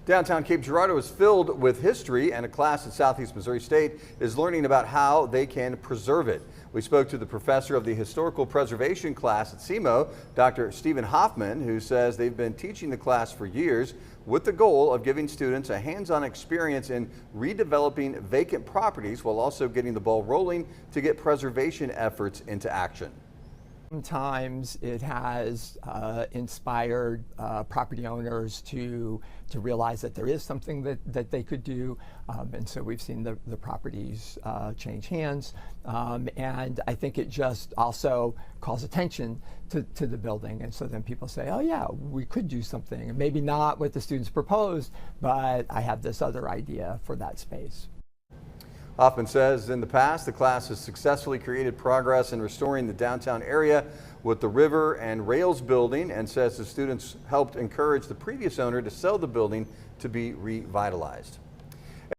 Downtown Cape Girardeau is filled with history, and a class at Southeast Missouri State is learning about how they can preserve it. We spoke to the professor of the historical preservation class at SEMO, Dr. Stephen Hoffman, who says they've been teaching the class for years with the goal of giving students a hands-on experience in redeveloping vacant properties while also getting the ball rolling to get preservation efforts into action. Sometimes it has inspired property owners to realize that there is something that they could do, and so we've seen the properties change hands, and I think it just also calls attention to the building, and so then people say, oh yeah, we could do something, and maybe not what the students proposed, but I have this other idea for that space. Hoffman says in the past, the class has successfully created progress in restoring the downtown area with the river and rails building, and says the students helped encourage the previous owner to sell the building to be revitalized.